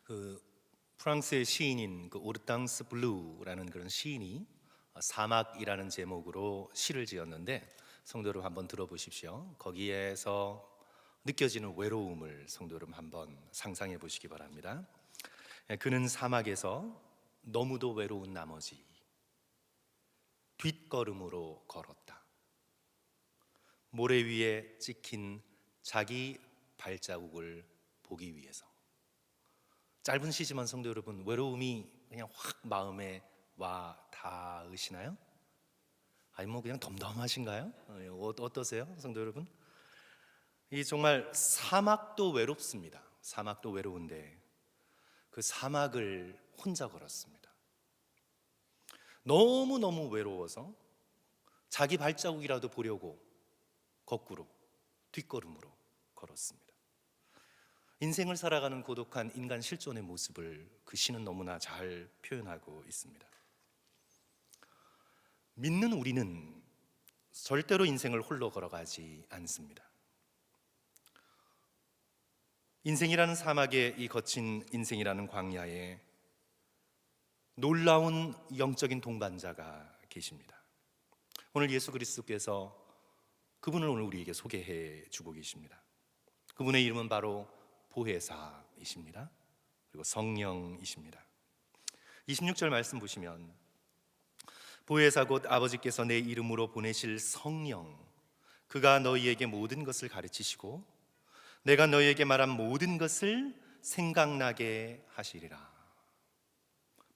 그 프랑스의 시인인 오르탕스 블루라는 그런 시인이 사막이라는 제목으로 시를 지었는데, 성도 여러분 한번 들어보십시오. 거기에서 느껴지는 외로움을 성도 여러분 한번 상상해 보시기 바랍니다. 그는 사막에서 너무도 외로운 나머지 뒷걸음으로 걸었다. 모래 위에 찍힌 자기 발자국을 보기 위해서. 짧은 시지만 성도 여러분, 외로움이 그냥 확 마음에 와 닿으시나요? 아니 뭐 그냥 덤덤하신가요? 어떠세요, 성도 여러분? 이 정말 사막도 외롭습니다. 사막도 외로운데 그 사막을 혼자 걸었습니다. 너무너무 외로워서 자기 발자국이라도 보려고 거꾸로 뒷걸음으로 걸었습니다. 인생을 살아가는 고독한 인간 실존의 모습을 그 시는 너무나 잘 표현하고 있습니다. 믿는 우리는 절대로 인생을 홀로 걸어가지 않습니다. 인생이라는 사막에, 이 거친 인생이라는 광야에 놀라운 영적인 동반자가 계십니다. 오늘 예수 그리스도께서 그분을 오늘 우리에게 소개해 주고 계십니다. 그분의 이름은 바로 보혜사이십니다. 그리고 성령이십니다. 26절 말씀 보시면, 보혜사 곧 아버지께서 내 이름으로 보내실 성령, 그가 너희에게 모든 것을 가르치시고 내가 너희에게 말한 모든 것을 생각나게 하시리라.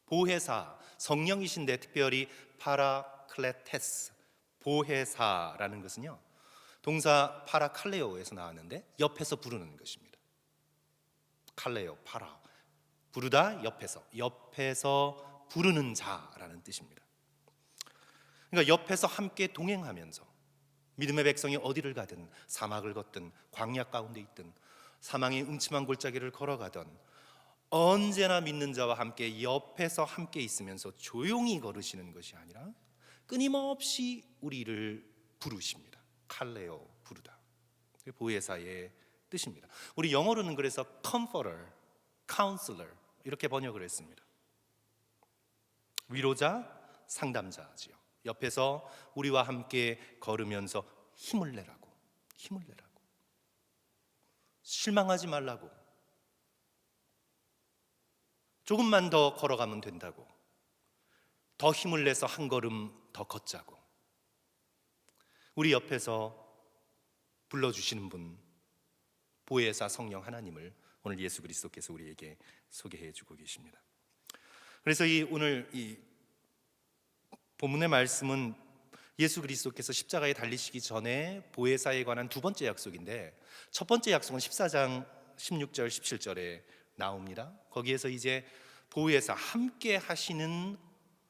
보혜사, 성령이신데 특별히 파라클레테스, 보혜사라는 것은요, 동사 파라칼레오에서 나왔는데 옆에서 부르는 것입니다. 칼레오, 파라, 부르다, 옆에서 부르는 자라는 뜻입니다. 그러니까 옆에서 함께 동행하면서 믿음의 백성이 어디를 가든, 사막을 걷든 광야 가운데 있든 사망의 음침한 골짜기를 걸어가든 언제나 믿는 자와 함께 옆에서 함께 있으면서 조용히 걸으시는 것이 아니라 끊임없이 우리를 부르십니다. 칼레오, 부르다. 보혜사의 뜻입니다. 우리 영어로는 그래서 comforter, counselor 이렇게 번역을 했습니다. 위로자, 상담자지요. 옆에서 우리와 함께 걸으면서 힘을 내라고, 실망하지 말라고, 조금만 더 걸어가면 된다고, 더 힘을 내서 한 걸음 더 걷자고, 우리 옆에서 불러주시는 분, 보혜사 성령 하나님을 오늘 예수 그리스도께서 우리에게 소개해 주고 계십니다. 그래서 오늘 이 본문의 말씀은 예수 그리스도께서 십자가에 달리시기 전에 보혜사에 관한 두 번째 약속인데, 첫 번째 약속은 14장 16절 17절에 나옵니다. 거기에서 이제 보혜사, 함께 하시는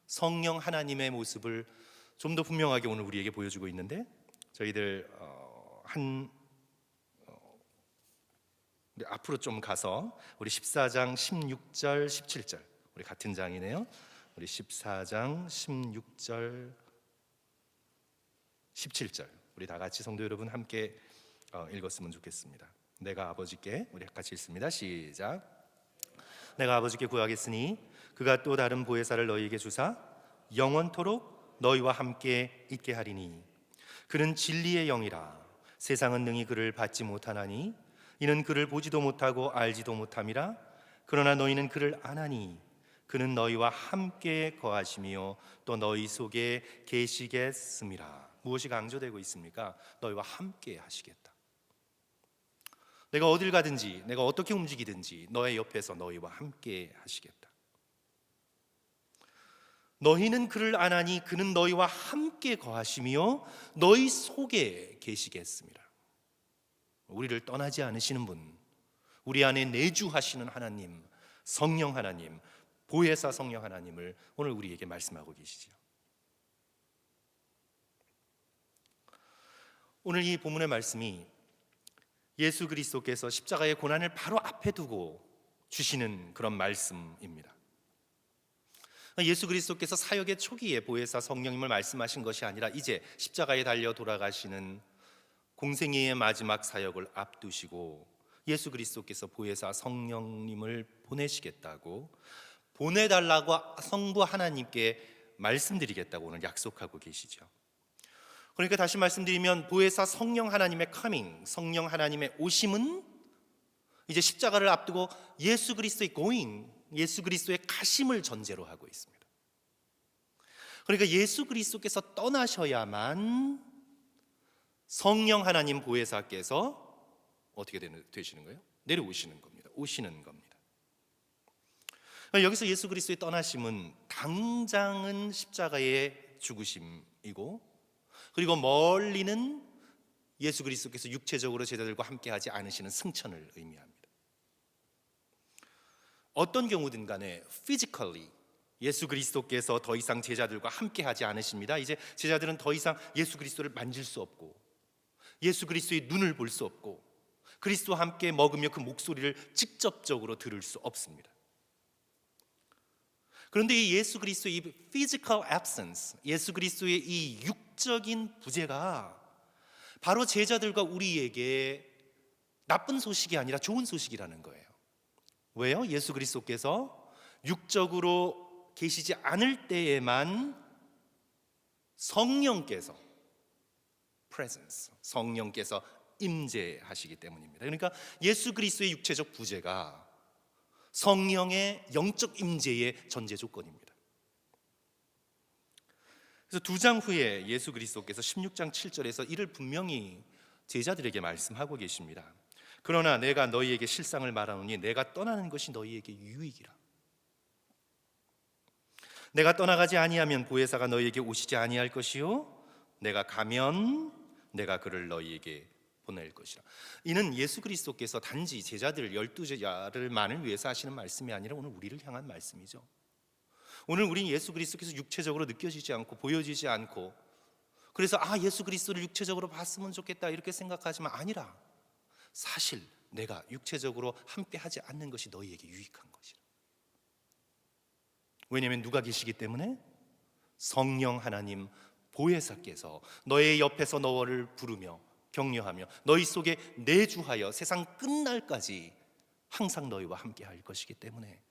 성령 하나님의 모습을 좀 더 분명하게 오늘 우리에게 보여주고 있는데, 저희들 앞으로 좀 가서 우리 14장 16절 17절, 우리 같은 장이네요. 우리 14장 16절 17절 우리 다 같이 성도 여러분 함께 읽었으면 좋겠습니다. 내가 아버지께, 우리 같이 읽습니다. 시작. 내가 아버지께 구하겠으니 그가 또 다른 보혜사를 너희에게 주사 영원토록 너희와 함께 있게 하리니 그는 진리의 영이라. 세상은 능히 그를 받지 못하나니 이는 그를 보지도 못하고 알지도 못함이라. 그러나 너희는 그를 아나니 그는 너희와 함께 거하시며 또 너희 속에 계시겠음이라. 무엇이 강조되고 있습니까? 너희와 함께 하시겠다. 내가 어딜 가든지, 내가 어떻게 움직이든지 너의 옆에서 너희와 함께 하시겠다. 너희는 그를 아나니 그는 너희와 함께 거하시며 너희 속에 계시겠음이라. 우리를 떠나지 않으시는 분, 우리 안에 내주하시는 하나님, 성령 하나님, 보혜사 성령 하나님을 오늘 우리에게 말씀하고 계시죠. 오늘 이 본문의 말씀이 예수 그리스도께서 십자가의 고난을 바로 앞에 두고 주시는 그런 말씀입니다. 예수 그리스도께서 사역의 초기에 보혜사 성령님을 말씀하신 것이 아니라 이제 십자가에 달려 돌아가시는 공생애의 마지막 사역을 앞두시고 예수 그리스도께서 보혜사 성령님을 보내시겠다고, 보내달라고 성부 하나님께 말씀드리겠다고 오늘 약속하고 계시죠. 그러니까 다시 말씀드리면 보혜사 성령 하나님의 coming, 성령 하나님의 오심은 이제 십자가를 앞두고 예수 그리스도의 going, 예수 그리스도의 가심을 전제로 하고 있습니다. 그러니까 예수 그리스도께서 떠나셔야만 성령 하나님 보혜사께서 어떻게 되시는 거예요? 내려오시는 겁니다. 오시는 겁니다. 여기서 예수 그리스도의 떠나심은 당장은 십자가의 죽으심이고, 그리고 멀리는 예수 그리스도께서 육체적으로 제자들과 함께하지 않으시는 승천을 의미합니다. 어떤 경우든 간에 physically 예수 그리스도께서 더 이상 제자들과 함께하지 않으십니다. 이제 제자들은 더 이상 예수 그리스도를 만질 수 없고, 예수 그리스도의 눈을 볼 수 없고, 그리스도와 함께 먹으며 그 목소리를 직접적으로 들을 수 없습니다. 그런데 이 예수 그리스도의 이 physical absence, 예수 그리스도의 이 육적인 부재가 바로 제자들과 우리에게 나쁜 소식이 아니라 좋은 소식이라는 거예요. 왜요? 예수 그리스도께서 육적으로 계시지 않을 때에만 성령께서 presence, 성령께서 임재하시기 때문입니다. 그러니까 예수 그리스도의 육체적 부재가 성령의 영적 임재의 전제 조건입니다. 그래서 2장 후에 예수 그리스도께서 16장 7절에서 이를 분명히 제자들에게 말씀하고 계십니다. 그러나 내가 너희에게 실상을 말하노니 내가 떠나는 것이 너희에게 유익이라. 내가 떠나가지 아니하면 보혜사가 너희에게 오시지 아니할 것이요 내가 가면 내가 그를 너희에게 보낼 것이라. 이는 예수 그리스도께서 단지 제자들 12제자들만을 위해서 하시는 말씀이 아니라 오늘 우리를 향한 말씀이죠. 오늘 우리는 예수 그리스도께서 육체적으로 느껴지지 않고 보여지지 않고, 그래서 예수 그리스도를 육체적으로 봤으면 좋겠다 이렇게 생각하지만 아니라, 사실 내가 육체적으로 함께하지 않는 것이 너희에게 유익한 것이라. 왜냐하면 누가 계시기 때문에? 성령 하나님 보혜사께서 너의 옆에서 너를 부르며 격려하며 너희 속에 내주하여 세상 끝날까지 항상 너희와 함께할 것이기 때문에,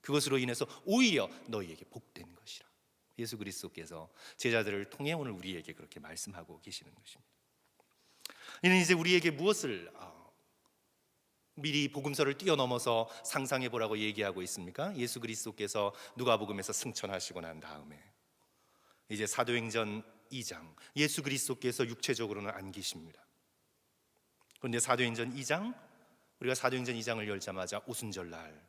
그것으로 인해서 오히려 너희에게 복된 것이라. 예수 그리스도께서 제자들을 통해 오늘 우리에게 그렇게 말씀하고 계시는 것입니다. 이는 이제 우리에게 무엇을 미리 복음서를 뛰어넘어서 상상해 보라고 얘기하고 있습니까? 예수 그리스도께서 누가복음에서 승천하시고 난 다음에 이제 사도행전 2장, 예수 그리스도께서 육체적으로는 안 계십니다. 그런데 사도행전 2장, 우리가 사도행전 2장을 열자마자 오순절날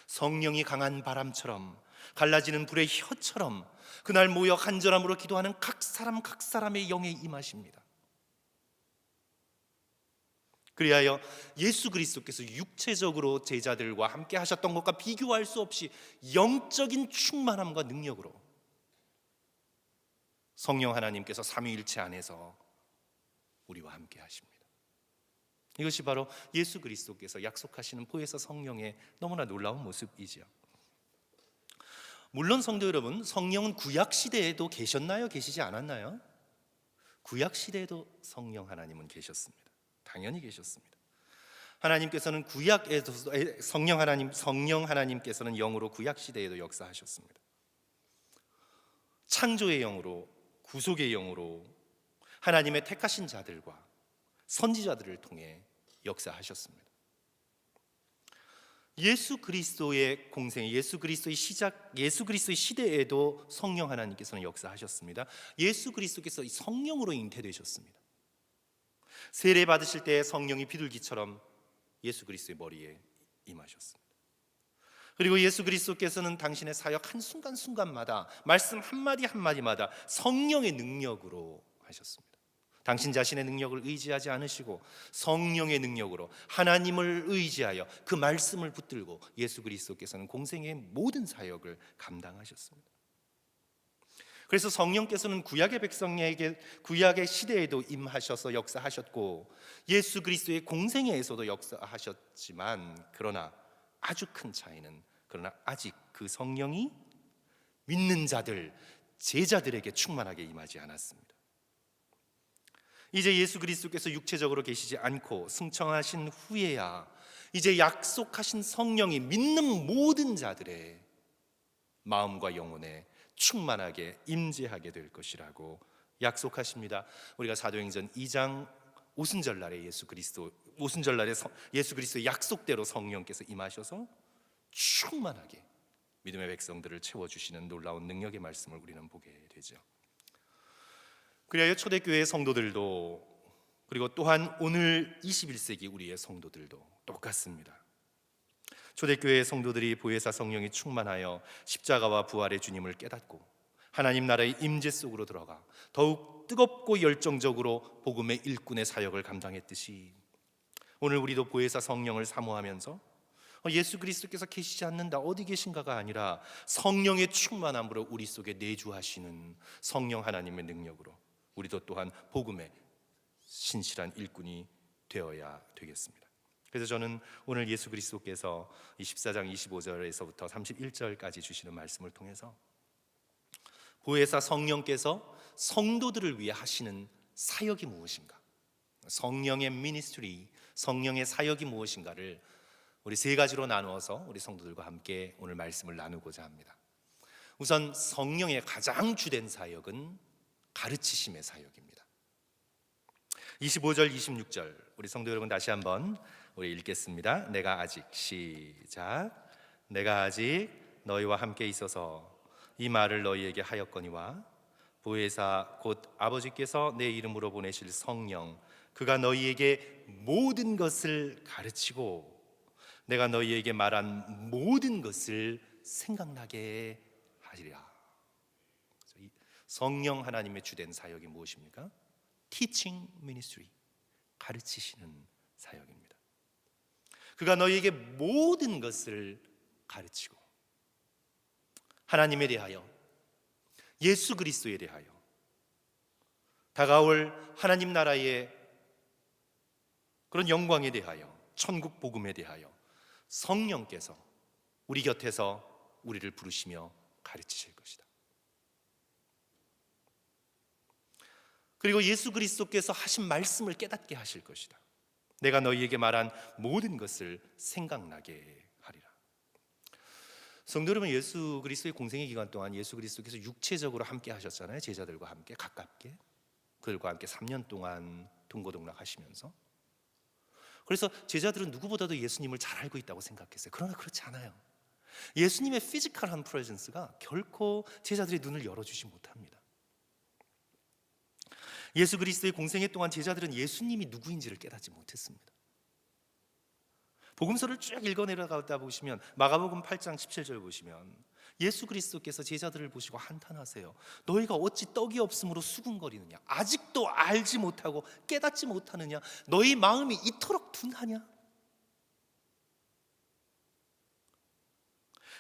성령이 강한 바람처럼 갈라지는 불의 혀처럼 그날 모여 간절함으로 기도하는 각 사람의 영에 임하십니다. 그리하여 예수 그리스도께서 육체적으로 제자들과 함께 하셨던 것과 비교할 수 없이 영적인 충만함과 능력으로 성령 하나님께서 삼위일체 안에서 우리와 함께 하십니다. 이것이 바로 예수 그리스도께서 약속하시는 보혜사 성령의 너무나 놀라운 모습이지요. 물론 성도 여러분, 성령은 구약 시대에도 계셨나요? 계시지 않았나요? 구약 시대에도 성령 하나님은 계셨습니다. 당연히 계셨습니다. 하나님께서는 구약에도 성령 하나님께서는 영으로 구약 시대에도 역사하셨습니다. 창조의 영으로, 구속의 영으로 하나님의 택하신 자들과 선지자들을 통해 역사하셨습니다. 예수 그리스도의 공생, 예수 그리스도의 시작, 예수 그리스도의 시대에도 성령 하나님께서는 역사하셨습니다. 예수 그리스도께서 성령으로 잉태되셨습니다. 세례 받으실 때 성령이 비둘기처럼 예수 그리스도의 머리에 임하셨습니다. 그리고 예수 그리스도께서는 당신의 사역 한 순간순간마다 말씀 한마디 한마디마다 성령의 능력으로 하셨습니다. 당신 자신의 능력을 의지하지 않으시고 성령의 능력으로 하나님을 의지하여 그 말씀을 붙들고 예수 그리스도께서는 공생의 모든 사역을 감당하셨습니다. 그래서 성령께서는 구약의 백성에게 구약의 시대에도 임하셔서 역사하셨고 예수 그리스도의 공생애에서도 역사하셨지만, 그러나 아주 큰 차이는, 그러나 아직 그 성령이 믿는 자들, 제자들에게 충만하게 임하지 않았습니다. 이제 예수 그리스도께서 육체적으로 계시지 않고 승천하신 후에야 이제 약속하신 성령이 믿는 모든 자들의 마음과 영혼에 충만하게 임재하게 될 것이라고 약속하십니다. 우리가 사도행전 2장 오순절날에 예수 그리스도의 약속대로 성령께서 임하셔서 충만하게 믿음의 백성들을 채워주시는 놀라운 능력의 말씀을 우리는 보게 되죠. 그리하여 초대교회의 성도들도, 그리고 또한 오늘 21세기 우리의 성도들도 똑같습니다. 초대교회의 성도들이 보혜사 성령이 충만하여 십자가와 부활의 주님을 깨닫고 하나님 나라의 임재 속으로 들어가 더욱 뜨겁고 열정적으로 복음의 일꾼의 사역을 감당했듯이, 오늘 우리도 보혜사 성령을 사모하면서 예수 그리스도께서 계시지 않는다, 어디 계신가가 아니라 성령의 충만함으로 우리 속에 내주하시는 성령 하나님의 능력으로 우리도 또한 복음의 신실한 일꾼이 되어야 되겠습니다. 그래서 저는 오늘 예수 그리스도께서 14장 25절에서부터 31절까지 주시는 말씀을 통해서 보혜사 성령께서 성도들을 위해 하시는 사역이 무엇인가, 성령의 미니스트리, 성령의 사역이 무엇인가를 우리 세 가지로 나누어서 우리 성도들과 함께 오늘 말씀을 나누고자 합니다. 우선 성령의 가장 주된 사역은 가르치심의 사역입니다. 25절 26절 우리 성도 여러분 다시 한번 우리 읽겠습니다. 내가 아직, 시작. 내가 아직 너희와 함께 있어서 이 말을 너희에게 하였거니와 보혜사 곧 아버지께서 내 이름으로 보내실 성령, 그가 너희에게 모든 것을 가르치고 내가 너희에게 말한 모든 것을 생각나게 하리라. 성령 하나님의 주된 사역이 무엇입니까? Teaching ministry, 가르치시는 사역입니다. 그가 너희에게 모든 것을 가르치고 하나님에 대하여, 예수 그리스도에 대하여, 다가올 하나님 나라의 그런 영광에 대하여, 천국 복음에 대하여 성령께서 우리 곁에서 우리를 부르시며 가르치실 것이다. 그리고 예수 그리스도께서 하신 말씀을 깨닫게 하실 것이다. 내가 너희에게 말한 모든 것을 생각나게 하리라. 성도 여러분, 예수 그리스도의 공생의 기간 동안 예수 그리스도께서 육체적으로 함께 하셨잖아요. 제자들과 함께 가깝게, 그들과 함께 3년 동안 동고동락 하시면서. 그래서 제자들은 누구보다도 예수님을 잘 알고 있다고 생각했어요. 그러나 그렇지 않아요. 예수님의 피지컬한 프레젠스가 결코 제자들의 눈을 열어주지 못합니다. 예수 그리스도의 공생애 동안 제자들은 예수님이 누구인지를 깨닫지 못했습니다. 복음서를 쭉 읽어내려가다 보시면 마가복음 8장 17절 보시면 예수 그리스도께서 제자들을 보시고 한탄하세요. 너희가 어찌 떡이 없으므로 수군거리느냐, 아직도 알지 못하고 깨닫지 못하느냐, 너희 마음이 이토록 둔하냐.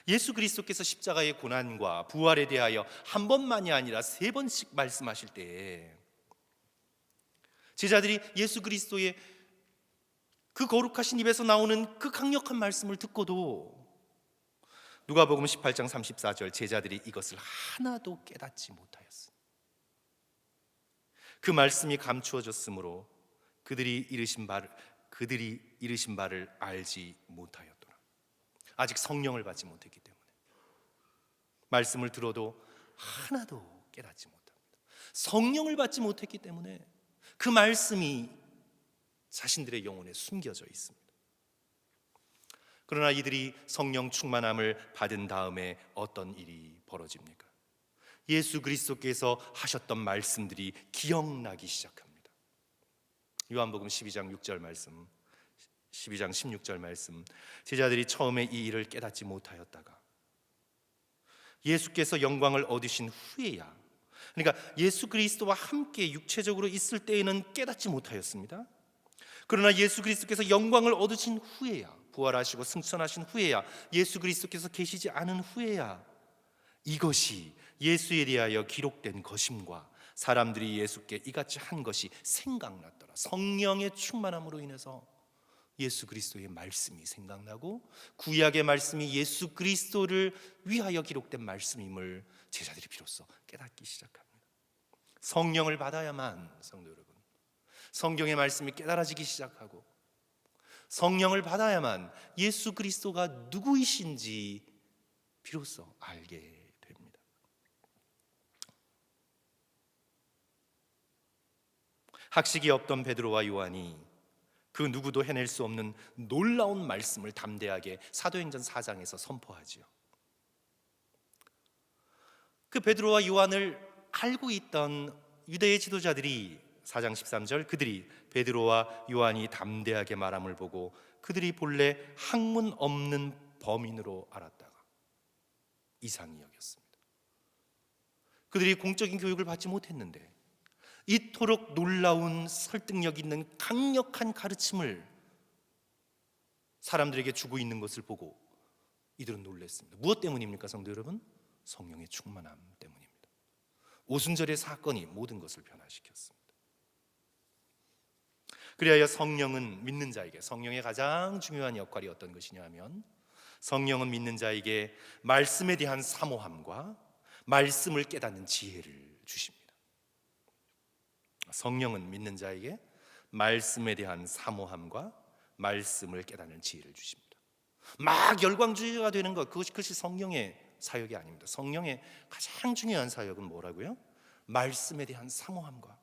예수 그리스도께서 십자가의 고난과 부활에 대하여 한 번만이 아니라 3번씩 말씀하실 때에 제자들이 예수 그리스도의 그 거룩하신 입에서 나오는 그 강력한 말씀을 듣고도 누가복음 18장 34절 제자들이 이것을 하나도 깨닫지 못하였습니다. 그 말씀이 감추어졌으므로 그들이 이르신 바를 알지 못하였더라. 아직 성령을 받지 못했기 때문에 말씀을 들어도 하나도 깨닫지 못합니다. 성령을 받지 못했기 때문에 그 말씀이 자신들의 영혼에 숨겨져 있습니다. 그러나 이들이 성령 충만함을 받은 다음에 어떤 일이 벌어집니까? 예수 그리스도께서 하셨던 말씀들이 기억나기 시작합니다. 요한복음 12장 6절 말씀, 12장 16절 말씀, 제자들이 처음에 이 일을 깨닫지 못하였다가 예수께서 영광을 얻으신 후에야, 그러니까 예수 그리스도와 함께 육체적으로 있을 때에는 깨닫지 못하였습니다. 그러나 예수 그리스도께서 영광을 얻으신 후에야, 부활하시고 승천하신 후에야, 예수 그리스도께서 계시지 않은 후에야 이것이 예수에 대하여 기록된 것임과 사람들이 예수께 이같이 한 것이 생각났더라. 성령의 충만함으로 인해서 예수 그리스도의 말씀이 생각나고 구약의 말씀이 예수 그리스도를 위하여 기록된 말씀임을 제자들이 비로소 깨닫기 시작합니다. 성령을 받아야만, 성도 여러분, 성경의 말씀이 깨달아지기 시작하고 성령을 받아야만 예수 그리스도가 누구이신지 비로소 알게 됩니다. 학식이 없던 베드로와 요한이 그 누구도 해낼 수 없는 놀라운 말씀을 담대하게 사도행전 4장에서 선포하지요. 그 베드로와 요한을 알고 있던 유대의 지도자들이 4장 13절 그들이 베드로와 요한이 담대하게 말함을 보고 그들이 본래 학문 없는 범인으로 알았다가 이상히 여겼습니다. 그들이 공적인 교육을 받지 못했는데 이토록 놀라운 설득력 있는 강력한 가르침을 사람들에게 주고 있는 것을 보고 이들은 놀랐습니다. 무엇 때문입니까, 성도 여러분? 성령의 충만함 때문입니다. 오순절의 사건이 모든 것을 변화시켰습니다. 그리하여 성령은 믿는 자에게, 성령의 가장 중요한 역할이 어떤 것이냐 하면 성령은 믿는 자에게 말씀에 대한 사모함과 말씀을 깨닫는 지혜를 주십니다. 성령은 믿는 자에게 말씀에 대한 사모함과 말씀을 깨닫는 지혜를 주십니다. 막 열광주의가 되는 것, 그것이 성령의 사역이 아닙니다. 성령의 가장 중요한 사역은 뭐라고요? 말씀에 대한 사모함과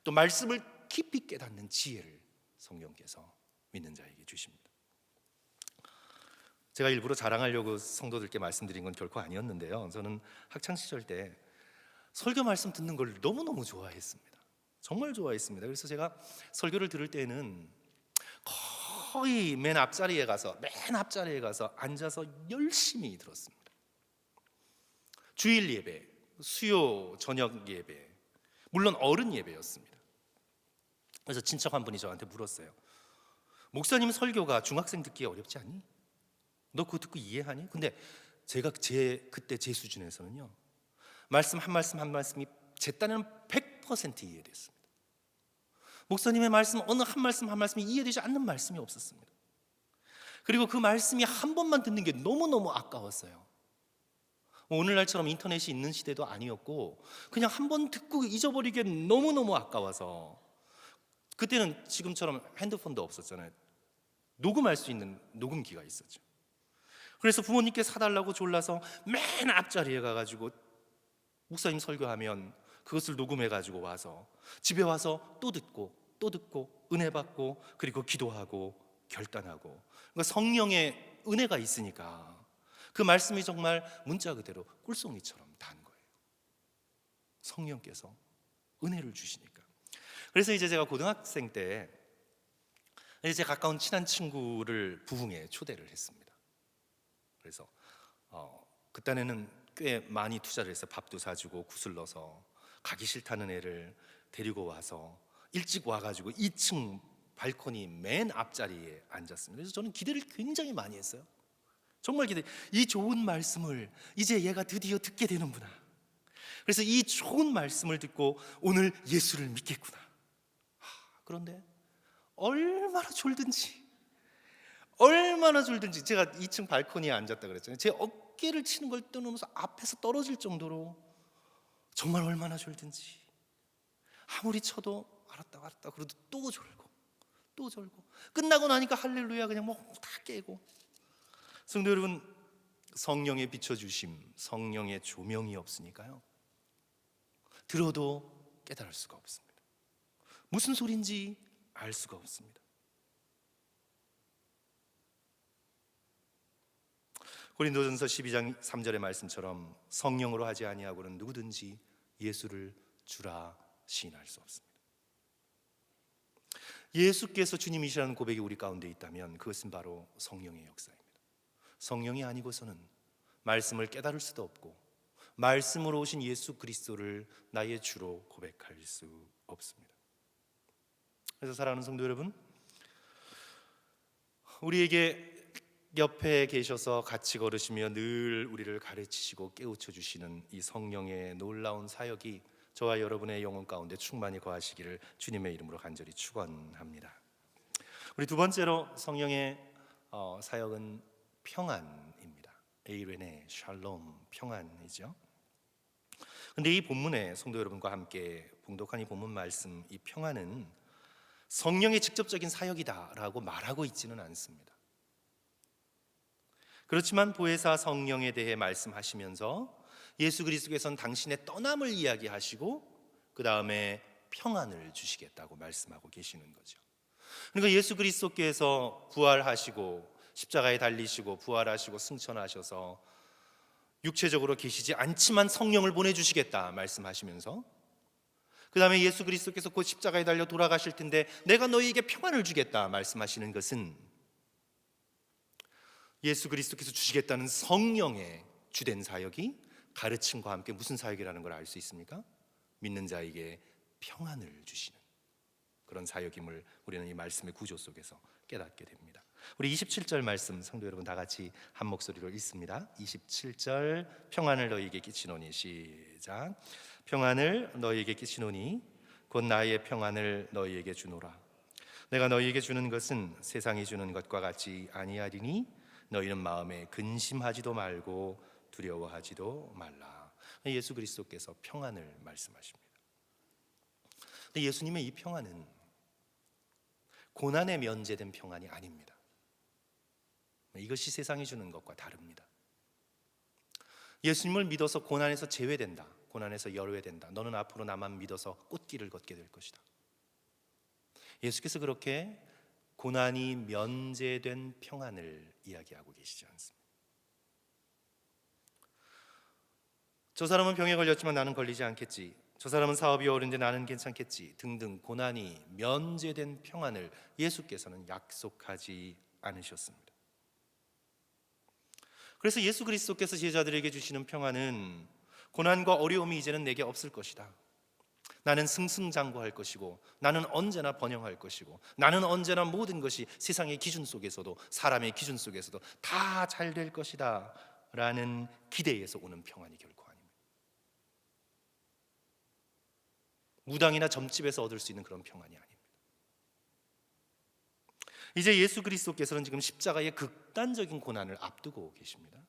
또 말씀을 깊이 깨닫는 지혜를 성령께서 믿는 자에게 주십니다. 제가 일부러 자랑하려고 성도들께 말씀드린 건 결코 아니었는데요, 저는 학창시절 때 설교 말씀 듣는 걸 너무너무 좋아했습니다. 정말 좋아했습니다. 그래서 제가 설교를 들을 때는 거의 맨 앞자리에 가서 앉아서 열심히 들었습니다. 주일 예배, 수요 저녁 예배, 물론 어른 예배였습니다. 그래서 친척 한 분이 저한테 물었어요. 목사님 설교가 중학생 듣기 어렵지 않니? 너 그거 듣고 이해하니? 근데 제가 그때 제 수준에서는요, 말씀 한 말씀이 제 딴에는 100% 이해됐습니다. 목사님의 말씀 어느 한 말씀이 이해되지 않는 말씀이 없었습니다. 그리고 그 말씀이 한 번만 듣는 게 너무너무 아까웠어요. 오늘날처럼 인터넷이 있는 시대도 아니었고 그냥 한 번 듣고 잊어버리기에 너무너무 아까워서, 그때는 지금처럼 핸드폰도 없었잖아요. 녹음할 수 있는 녹음기가 있었죠. 그래서 부모님께 사달라고 졸라서 맨 앞자리에 가가지고 목사님 설교하면 그것을 녹음해가지고 와서 집에 와서 또 듣고 은혜 받고 그리고 기도하고 결단하고, 그러니까 성령의 은혜가 있으니까 그 말씀이 정말 문자 그대로 꿀송이처럼 단 거예요. 성령께서 은혜를 주시니까. 그래서 이제 제가 고등학생 때 제 가까운 친한 친구를 부흥에 초대를 했습니다. 그래서 그때는 꽤 많이 투자를 해서 밥도 사주고 구슬러서 가기 싫다는 애를 데리고 와서 일찍 와가지고 2층 발코니 맨 앞자리에 앉았습니다. 그래서 저는 기대를 굉장히 많이 했어요. 정말 이 좋은 말씀을 이제 얘가 드디어 듣게 되는구나. 그래서 이 좋은 말씀을 듣고 오늘 예수를 믿겠구나. 그런데 얼마나 졸든지 제가 2층 발코니에 앉았다 그랬잖아요. 제 어깨를 치는 걸 떠넘어서 앞에서 떨어질 정도로 정말 얼마나 졸든지, 아무리 쳐도 알았다 그래도 또 졸고 끝나고 나니까 할렐루야 그냥 뭐 다 깨고. 성도 여러분, 성령의 비춰주심, 성령의 조명이 없으니까요, 들어도 깨달을 수가 없습니다. 무슨 소리인지 알 수가 없습니다. 고린도전서 12장 3절의 말씀처럼 성령으로 하지 아니하고는 누구든지 예수를 주라 시인할 수 없습니다. 예수께서 주님이시라는 고백이 우리 가운데 있다면 그것은 바로 성령의 역사입니다. 성령이 아니고서는 말씀을 깨달을 수도 없고 말씀으로 오신 예수 그리스도를 나의 주로 고백할 수 없습니다. 그래서 사랑하는 성도 여러분, 우리에게 옆에 계셔서 같이 걸으시며 늘 우리를 가르치시고 깨우쳐 주시는 이 성령의 놀라운 사역이 저와 여러분의 영혼 가운데 충만히 거하시기를 주님의 이름으로 간절히 축원합니다. 우리 두 번째로 성령의 사역은 평안입니다. 에이레네 샬롬, 평안이죠. 근데 이 본문에 성도 여러분과 함께 봉독한 이 본문 말씀, 이 평안은 성령의 직접적인 사역이다라고 말하고 있지는 않습니다. 그렇지만 보혜사 성령에 대해 말씀하시면서 예수 그리스도께서는 당신의 떠남을 이야기하시고 그 다음에 평안을 주시겠다고 말씀하고 계시는 거죠. 그러니까 예수 그리스도께서 부활하시고 십자가에 달리시고 부활하시고 승천하셔서 육체적으로 계시지 않지만 성령을 보내주시겠다 말씀하시면서 그 다음에 예수 그리스도께서 곧 십자가에 달려 돌아가실 텐데 내가 너희에게 평안을 주겠다 말씀하시는 것은 예수 그리스도께서 주시겠다는 성령의 주된 사역이 가르침과 함께 무슨 사역이라는 걸 알 수 있습니까? 믿는 자에게 평안을 주시는 그런 사역임을 우리는 이 말씀의 구조 속에서 깨닫게 됩니다. 우리 27절 말씀 성도 여러분 다 같이 한 목소리로 읽습니다. 27절 평안을 너희에게 끼치노니 시작. 평안을 너희에게 끼치노니 곧 나의 평안을 너희에게 주노라. 내가 너희에게 주는 것은 세상이 주는 것과 같지 아니하리니 너희는 마음에 근심하지도 말고 두려워하지도 말라. 예수 그리스도께서 평안을 말씀하십니다. 근데 예수님의 이 평안은 고난에 면제된 평안이 아닙니다. 이것이 세상이 주는 것과 다릅니다. 예수님을 믿어서 고난에서 제외된다, 고난에서 열외된다, 너는 앞으로 나만 믿어서 꽃길을 걷게 될 것이다. 예수께서 그렇게 고난이 면제된 평안을 이야기하고 계시지 않습니다. 저 사람은 병에 걸렸지만 나는 걸리지 않겠지, 저 사람은 사업이 어려운데 나는 괜찮겠지 등등 고난이 면제된 평안을 예수께서는 약속하지 않으셨습니다. 그래서 예수 그리스도께서 제자들에게 주시는 평안은 고난과 어려움이 이제는 내게 없을 것이다, 나는 승승장구할 것이고 나는 언제나 번영할 것이고 나는 언제나 모든 것이 세상의 기준 속에서도 사람의 기준 속에서도 다 잘 될 것이다 라는 기대에서 오는 평안이 결코 아닙니다. 무당이나 점집에서 얻을 수 있는 그런 평안이 아닙니다. 이제 예수 그리스도께서는 지금 십자가의 극단적인 고난을 앞두고 계십니다.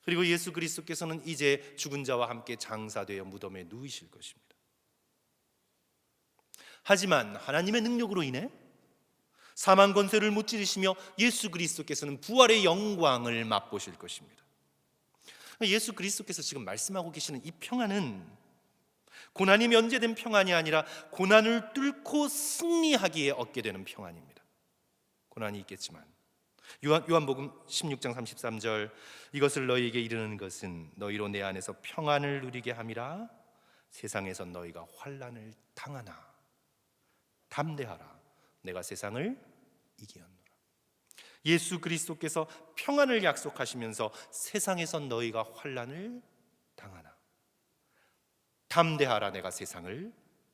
그리고 예수 그리스도께서는 이제 죽은 자와 함께 장사되어 무덤에 누이실 것입니다. 하지만 하나님의 능력으로 인해 사망 권세를 무찌르시며 예수 그리스도께서는 부활의 영광을 맛보실 것입니다. 예수 그리스도께서 지금 말씀하고 계시는 이 평안은 고난이 면제된 평안이 아니라 고난을 뚫고 승리하기에 얻게 되는 평안입니다. 고난이 있겠지만 요한복음 16장 33절 이것을 너희에게 이르는 것은 너희로 내 안에서 평안을 누리게 함이라. 세상에서 너희가 환난을 당하나 담대하라. 내가 세상을 이기었노라. 예수 그리스도께서 평안을 약속하시면서 세상에서 너희가 환난을 당하나 담대하라. 내가 세상을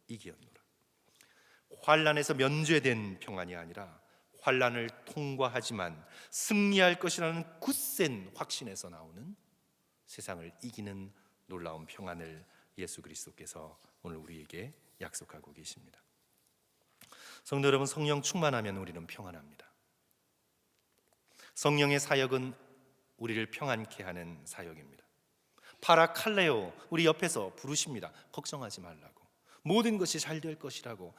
이기었노라. 환난에서 면제된 평안이 아니라 환난을 통과하지만 승리할 것이라는 굳센 확신에서 나오는 세상을 이기는 놀라운 평안을 예수 그리스도께서 오늘 우리에게 약속하고 계십니다. 성도 여러분, 성령 충만하면 우리는 평안합니다. 성령의 사역은 우리를 평안케 하는 사역입니다. 파라칼레오, 우리 옆에서 부르십니다. 걱정하지 말라고, 모든 것이 잘 될 것이라고,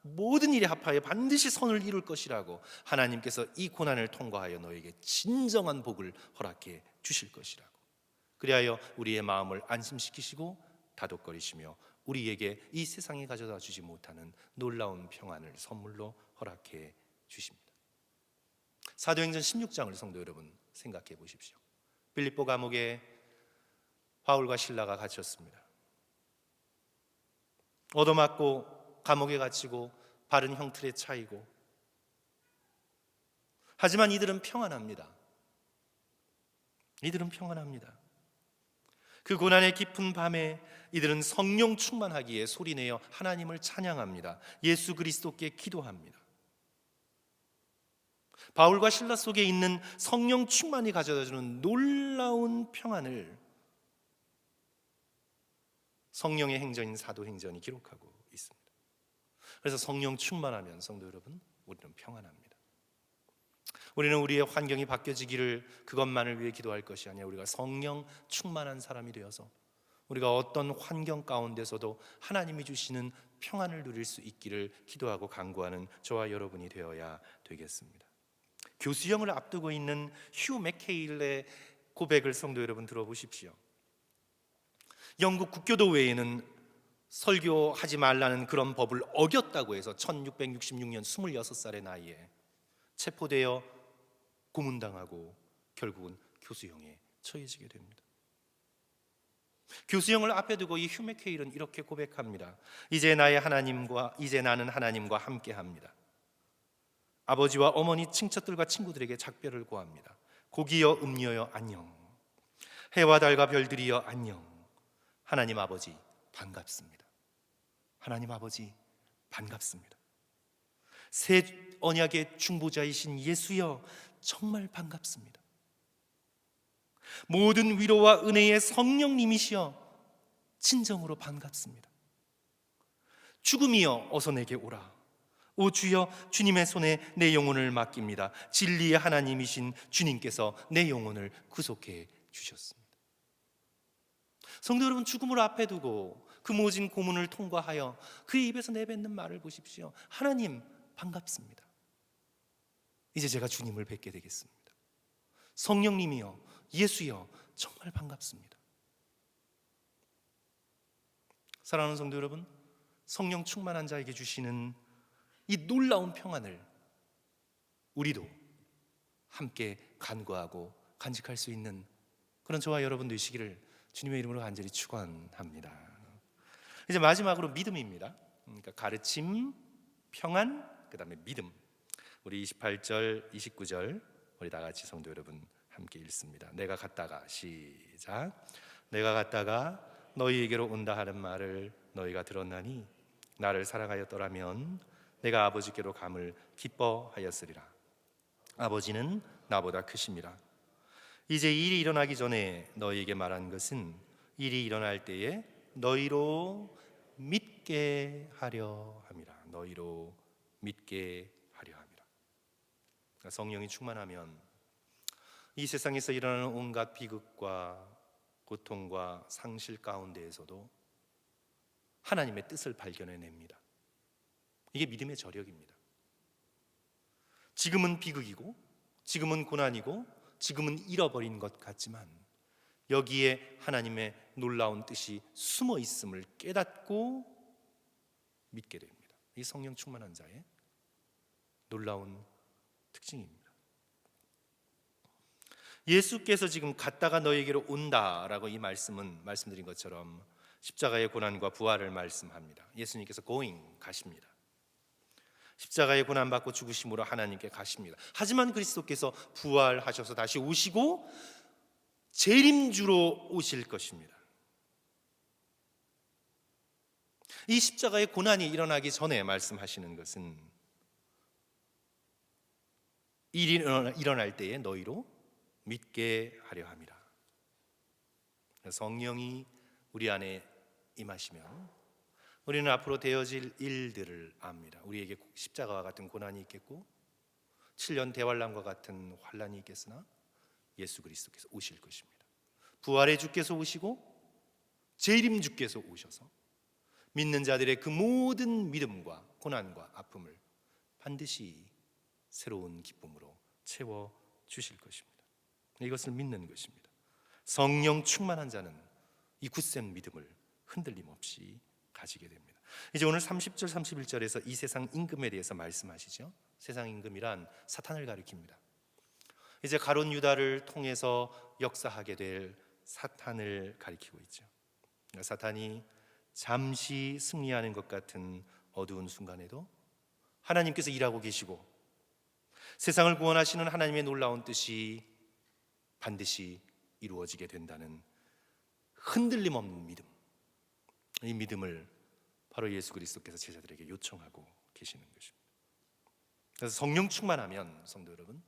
모든 일에 합하여 반드시 선을 이룰 것이라고, 하나님께서 이 고난을 통과하여 너에게 진정한 복을 허락해 주실 것이라고, 그리하여 우리의 마음을 안심시키시고 다독거리시며 우리에게 이 세상이 가져다 주지 못하는 놀라운 평안을 선물로 허락해 주십니다. 사도행전 16장을 성도 여러분 생각해 보십시오. 빌립보 감옥에 바울과 실라가 갇혔습니다. 얻어맞고 감옥에 갇히고 바른 형틀에 차이고, 하지만 이들은 평안합니다. 이들은 평안합니다. 그 고난의 깊은 밤에 이들은 성령 충만하기에 소리내어 하나님을 찬양합니다. 예수 그리스도께 기도합니다. 바울과 실라 속에 있는 성령 충만이 가져다주는 놀라운 평안을 성령의 행전인 사도행전이 기록하고 있습니다. 그래서 성령 충만하면 성도 여러분, 우리는 평안합니다. 우리는 우리의 환경이 바뀌어지기를 그것만을 위해 기도할 것이 아니라 우리가 성령 충만한 사람이 되어서 우리가 어떤 환경 가운데서도 하나님이 주시는 평안을 누릴 수 있기를 기도하고 간구하는 저와 여러분이 되어야 되겠습니다. 교수형을 앞두고 있는 휴 맥케일의 고백을 성도 여러분 들어보십시오. 영국 국교도회에는 설교하지 말라는 그런 법을 어겼다고 해서 1666년 26살의 나이에 체포되어 고문당하고 결국은 교수형에 처해지게 됩니다. 교수형을 앞에 두고 이 휴 맥케일은 이렇게 고백합니다. 이제 나는 하나님과 함께합니다. 아버지와 어머니, 친척들과 친구들에게 작별을 고합니다. 고기여 음료여 안녕. 해와 달과 별들이여 안녕. 하나님 아버지 반갑습니다. 하나님 아버지 반갑습니다. 새 언약의 중보자이신 예수여 정말 반갑습니다. 모든 위로와 은혜의 성령님이시여 진정으로 반갑습니다. 죽음이여 어서 내게 오라. 오 주여, 주님의 손에 내 영혼을 맡깁니다. 진리의 하나님이신 주님께서 내 영혼을 구속해 주셨습니다. 성도 여러분, 죽음을 앞에 두고 그 모진 고문을 통과하여 그의 입에서 내뱉는 말을 보십시오. 하나님 반갑습니다. 이제 제가 주님을 뵙게 되겠습니다. 성령님이여, 예수여 정말 반갑습니다. 사랑하는 성도 여러분, 성령 충만한 자에게 주시는 이 놀라운 평안을 우리도 함께 간구하고 간직할 수 있는 그런 저와 여러분 되시기를 주님의 이름으로 간절히 축원합니다. 이제 마지막으로 믿음입니다. 그러니까 가르침, 평안, 그 다음에 믿음. 우리 28절, 29절 우리 다 같이 성도 여러분 함께 읽습니다. 내가 갔다가 시작. 내가 갔다가 너희에게로 온다 하는 말을 너희가 들었나니 나를 사랑하였더라면 내가 아버지께로 감을 기뻐하였으리라. 아버지는 나보다 크심이라. 이제 일이 일어나기 전에 너희에게 말한 것은 일이 일어날 때에 너희로 믿게 하려 함이라. 너희로 믿게 하려 함이라. 성령이 충만하면 이 세상에서 일어나는 온갖 비극과 고통과 상실 가운데에서도 하나님의 뜻을 발견해냅니다. 이게 믿음의 저력입니다. 지금은 비극이고 지금은 고난이고 지금은 잃어버린 것 같지만 여기에 하나님의 놀라운 뜻이 숨어 있음을 깨닫고 믿게 됩니다. 이 성령 충만한 자의 놀라운 특징입니다. 예수께서 지금 갔다가 너에게로 온다라고 이 말씀드린 것처럼 십자가의 고난과 부활을 말씀합니다. 예수님께서 going, 가십니다. 십자가의 고난받고 죽으심으로 하나님께 가십니다. 하지만 그리스도께서 부활하셔서 다시 오시고 재림주로 오실 것입니다. 이 십자가의 고난이 일어나기 전에 말씀하시는 것은 일이 일어날 때에 너희로 믿게 하려 함이라. 성령이 우리 안에 임하시면 우리는 앞으로 되어질 일들을 압니다. 우리에게 십자가와 같은 고난이 있겠고 7년 대환란과 같은 환란이 있겠으나 예수 그리스도께서 오실 것입니다. 부활의 주께서 오시고 재림 주께서 오셔서 믿는 자들의 그 모든 믿음과 고난과 아픔을 반드시 새로운 기쁨으로 채워 주실 것입니다. 이것을 믿는 것입니다. 성령 충만한 자는 이 굳센 믿음을 흔들림 없이 가지게 됩니다. 이제 오늘 30절 31절에서 이 세상 임금에 대해서 말씀하시죠. 세상 임금이란 사탄을 가리킵니다. 이제 가룟 유다를 통해서 역사하게 될 사탄을 가리키고 있죠. 사탄이 잠시 승리하는 것 같은 어두운 순간에도 하나님께서 일하고 계시고 세상을 구원하시는 하나님의 놀라운 뜻이 반드시 이루어지게 된다는 흔들림 없는 믿음, 이 믿음을 바로 예수 그리스도께서 제자들에게 요청하고 계시는 것입니다. 그래서 성령 충만하면 성도 여러분,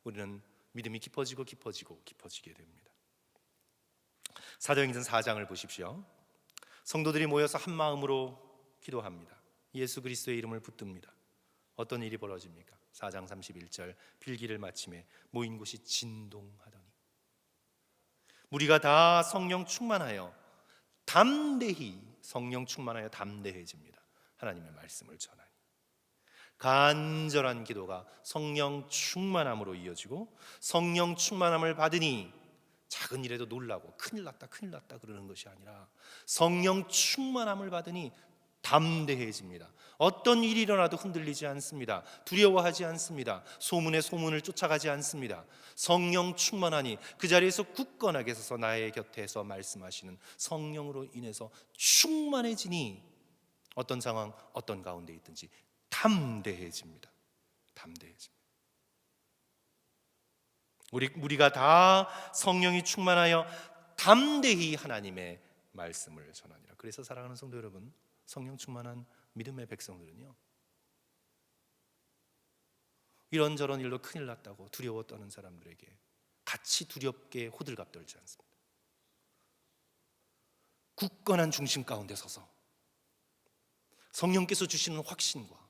우리는 믿음이 깊어지게 됩니다. 사도행전 4장을 보십시오. 성도들이 모여서 한 마음으로 기도합니다. 예수 그리스도의 이름을 붙듭니다. 어떤 일이 벌어집니까? 4장 31절 빌기를 마침에 모인 곳이 진동하더니 무리가 다 성령 충만하여 담대히 성령 충만하여 담대해집니다. 하나님의 말씀을 전하니 간절한 기도가 성령 충만함으로 이어지고, 성령 충만함을 받으니 작은 일에도 놀라고 큰일 났다 그러는 것이 아니라 성령 충만함을 받으니 담대해집니다. 어떤 일이 일어나도 흔들리지 않습니다. 두려워하지 않습니다. 소문에 소문을 쫓아가지 않습니다. 성령 충만하니 그 자리에서 굳건하게 서서 나의 곁에서 말씀하시는 성령으로 인해서 충만해지니 어떤 상황, 어떤 가운데 있든지 담대해집니다. 담대해집니다. 우리가 다 성령이 충만하여 담대히 하나님의 말씀을 전하니라. 그래서 사랑하는 성도 여러분, 성령 충만한 믿음의 백성들은요, 이런저런 일로 큰일 났다고 두려워 떠는 사람들에게 같이 두렵게 호들갑 떨지 않습니다. 굳건한 중심 가운데 서서 성령께서 주시는 확신과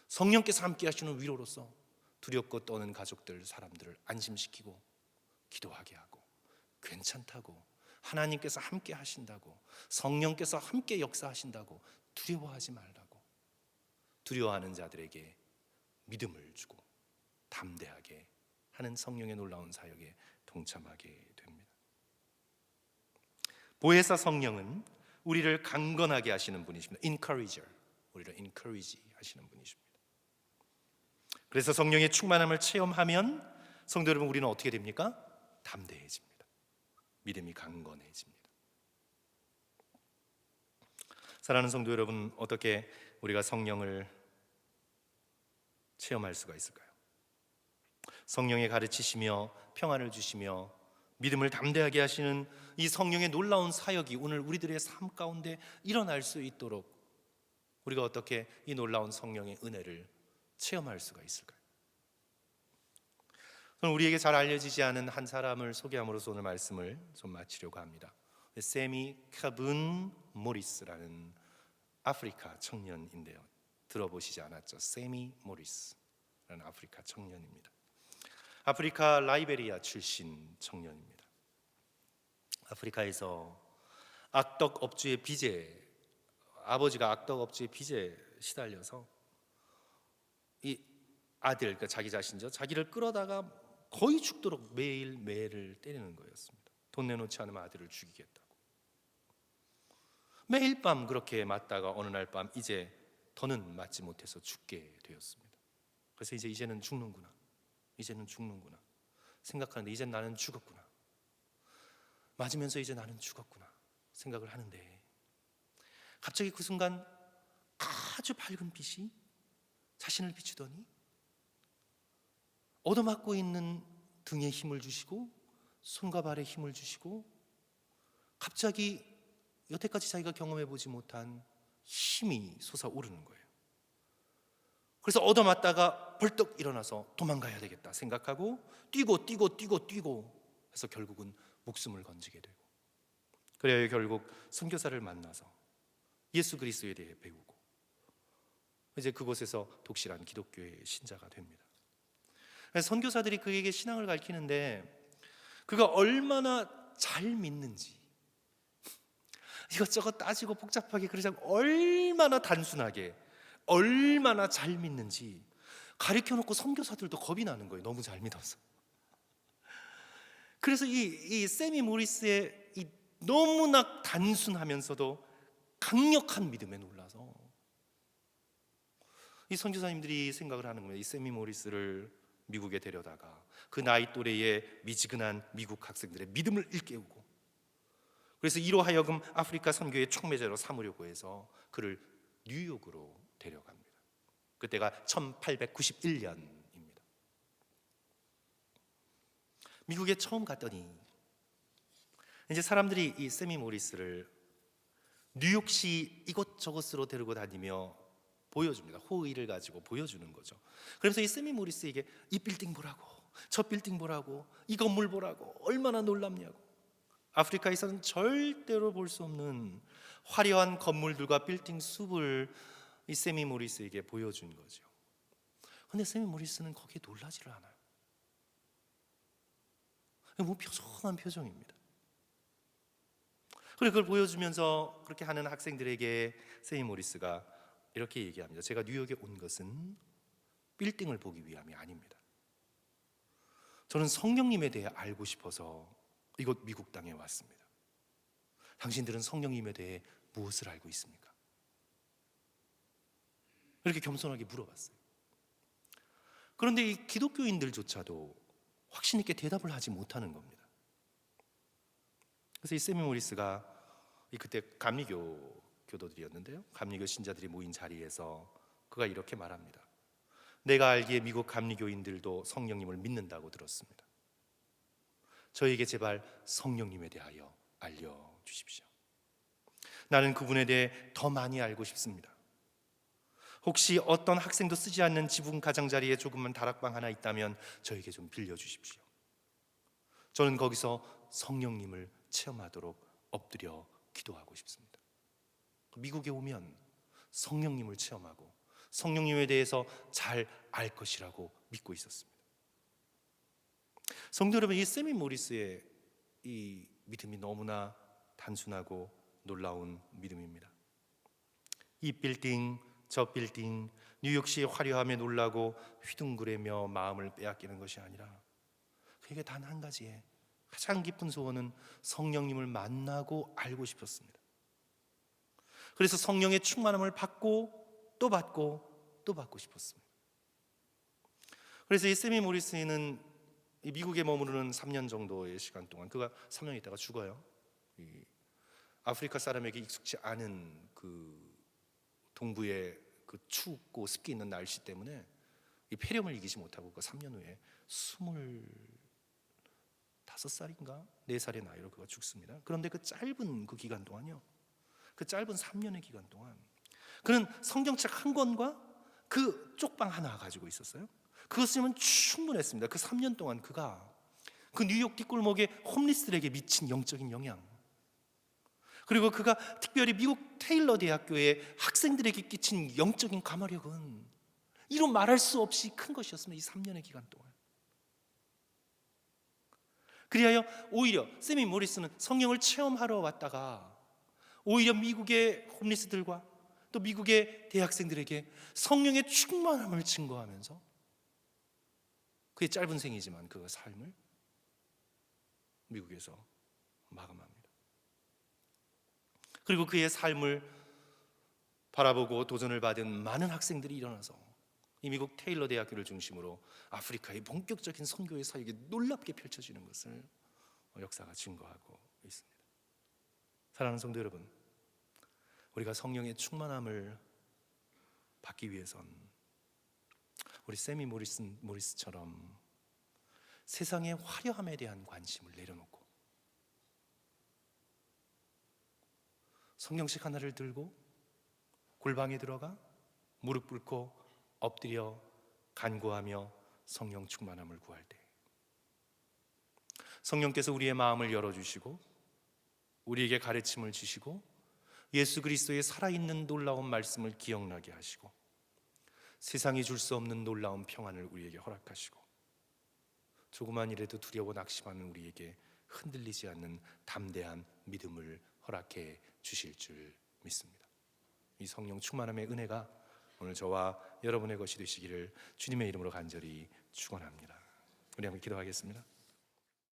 성령께서 함께 하시는 위로로서 두렵고 떠는 가족들, 사람들을 안심시키고 기도하게 하고, 괜찮다고, 하나님께서 함께 하신다고, 성령께서 함께 역사하신다고 두려워하지 말라고, 두려워하는 자들에게 믿음을 주고 담대하게 하는 성령의 놀라운 사역에 동참하게 됩니다. 보혜사 성령은 우리를 강건하게 하시는 분이십니다. encourager, 우리를 encourage 하시는 분이십니다. 그래서 성령의 충만함을 체험하면 성도 여러분, 우리는 어떻게 됩니까? 담대해집니다. 믿음이 강건해집니다. 사랑하는 성도 여러분, 어떻게 우리가 성령을 체험할 수가 있을까요? 성령의 가르치시며 평안을 주시며 믿음을 담대하게 하시는 이 성령의 놀라운 사역이 오늘 우리들의 삶 가운데 일어날 수 있도록 우리가 어떻게 이 놀라운 성령의 은혜를 체험할 수가 있을까요? 저는 우리에게 잘 알려지지 않은 한 사람을 소개함으로써 오늘 말씀을 좀 마치려고 합니다. 세미 카분 모리스라는 아프리카 청년인데요, 들어보시지 않았죠? 세미 모리스라는 아프리카 청년입니다. 아프리카 라이베리아 출신 청년입니다. 아프리카에서 악덕 업주의 빚에, 아버지가 악덕 업주의 빚에 시달려서 이 아들, 그러니까 자기 자신이죠, 자기를 끌어다가 거의 죽도록 매일 매를 때리는 거였습니다. 돈 내놓지 않으면 아들을 죽이겠다고. 매일 밤 그렇게 맞다가 어느 날 밤 이제 더는 맞지 못해서 죽게 되었습니다. 그래서 이제는 죽는구나, 이제는 죽는구나 생각하는데, 이제 나는 죽었구나, 맞으면서 이제 나는 죽었구나 생각을 하는데, 갑자기 그 순간 아주 밝은 빛이 자신을 비추더니 얻어맞고 있는 등에 힘을 주시고 손과 발에 힘을 주시고, 갑자기 여태까지 자기가 경험해보지 못한 힘이 솟아오르는 거예요. 그래서 얻어맞다가 벌떡 일어나서 도망가야 되겠다 생각하고 뛰고 해서 결국은 목숨을 건지게 되고, 그래야 결국 선교사를 만나서 예수 그리스도에 대해 배우고 이제 그곳에서 독실한 기독교의 신자가 됩니다. 선교사들이 그에게 신앙을 가르치는데 그가 얼마나 잘 믿는지, 이것저것 따지고 복잡하게 그러지 않고 얼마나 단순하게, 얼마나 잘 믿는지 가르쳐놓고 선교사들도 겁이 나는 거예요. 너무 잘 믿어서. 그래서 이 세미 모리스의 이 너무나 단순하면서도 강력한 믿음에 놀라서 이 선교사님들이 생각을 하는 거예요. 이 세미 모리스를 미국에 데려다가 그 나이 또래의 미지근한 미국 학생들의 믿음을 일깨우고, 그래서 이로 하여금 아프리카 선교의 촉매자로 삼으려고 해서 그를 뉴욕으로 데려갑니다. 그때가 1891년입니다. 미국에 처음 갔더니 이제 사람들이 이 세미 모리스를 뉴욕시 이곳저곳으로 데리고 다니며 보여줍니다. 호의를 가지고 보여주는 거죠. 그래서 이 세미 모리스에게 이 빌딩 보라고, 저 빌딩 보라고, 이 건물 보라고, 얼마나 놀랍냐고. 아프리카에서는 절대로 볼 수 없는 화려한 건물들과 빌딩 숲을 이 세미 모리스에게 보여준 거죠. 근데 세미 모리스는 거기에 놀라지를 않아요. 뭐 평정한 표정입니다. 그리고 그걸 보여주면서 그렇게 하는 학생들에게 세미 모리스가 이렇게 얘기합니다. 제가 뉴욕에 온 것은 빌딩을 보기 위함이 아닙니다. 저는 성령님에 대해 알고 싶어서 이곳 미국 땅에 왔습니다. 당신들은 성령님에 대해 무엇을 알고 있습니까? 이렇게 겸손하게 물어봤어요. 그런데 이 기독교인들조차도 확신 있게 대답을 하지 못하는 겁니다. 그래서 이 세미 모리스가 그때 감리교 교도들이었는데요, 감리교 신자들이 모인 자리에서 그가 이렇게 말합니다. 내가 알기에 미국 감리교인들도 성령님을 믿는다고 들었습니다. 저에게 제발 성령님에 대하여 알려주십시오. 나는 그분에 대해 더 많이 알고 싶습니다. 혹시 어떤 학생도 쓰지 않는 지붕 가장자리에 조그만 다락방 하나 있다면 저에게 좀 빌려주십시오. 저는 거기서 성령님을 체험하도록 엎드려 기도하고 싶습니다. 미국에 오면 성령님을 체험하고 성령님에 대해서 잘 알 것이라고 믿고 있었습니다. 성도 여러분, 이 세미 모리스의 이 믿음이 너무나 단순하고 놀라운 믿음입니다. 이 빌딩 저 빌딩, 뉴욕시의 화려함에 놀라고 휘둥그레며 마음을 빼앗기는 것이 아니라 그에게 단 한 가지의 가장 깊은 소원은 성령님을 만나고 알고 싶었습니다. 그래서 성령의 충만함을 받고 또 받고 또 받고 싶었습니다. 그래서 이 세미 모리스는 이 미국에 머무르는 3년 정도의 시간 동안, 그가 3년 있다가 죽어요. 이 아프리카 사람에게 익숙치 않은 그 동부의 그 춥고 습기 있는 날씨 때문에 이 폐렴을 이기지 못하고 그 3년 후에 25살인가 4살의 나이로 그가 죽습니다. 그런데 그 짧은 그 기간 동안요, 그 짧은 3년의 기간 동안 그는 성경책 한 권과 그 쪽방 하나 가지고 있었어요. 그것이면 충분했습니다. 그 3년 동안 그가 그 뉴욕 뒷골목의 홈리스들에게 미친 영적인 영향, 그리고 그가 특별히 미국 테일러 대학교의 학생들에게 끼친 영적인 감화력은 이루 말할 수 없이 큰 것이었습니다. 이 3년의 기간 동안. 그리하여 오히려 세미 모리스는 성령을 체험하러 왔다가 오히려 미국의 홈리스들과 또 미국의 대학생들에게 성령의 충만함을 증거하면서 그의 짧은 생이지만 그 삶을 미국에서 마감합니다. 그리고 그의 삶을 바라보고 도전을 받은 많은 학생들이 일어나서 이 미국 테일러 대학교를 중심으로 아프리카의 본격적인 선교의 사역이 놀랍게 펼쳐지는 것을 역사가 증거하고 있습니다. 사랑하는 성도 여러분, 우리가 성령의 충만함을 받기 위해선 우리 세미 모리스처럼 세상의 화려함에 대한 관심을 내려놓고 성경책 하나를 들고 골방에 들어가 무릎 꿇고 엎드려 간구하며 성령 충만함을 구할 때 성령께서 우리의 마음을 열어주시고 우리에게 가르침을 주시고 예수 그리스도의 살아있는 놀라운 말씀을 기억나게 하시고 세상이 줄 수 없는 놀라운 평안을 우리에게 허락하시고 조그만 일에도 두려워 낙심하는 우리에게 흔들리지 않는 담대한 믿음을 허락해 주실 줄 믿습니다. 이 성령 충만함의 은혜가 오늘 저와 여러분의 것이 되시기를 주님의 이름으로 간절히 축원합니다. 우리 한번 기도하겠습니다.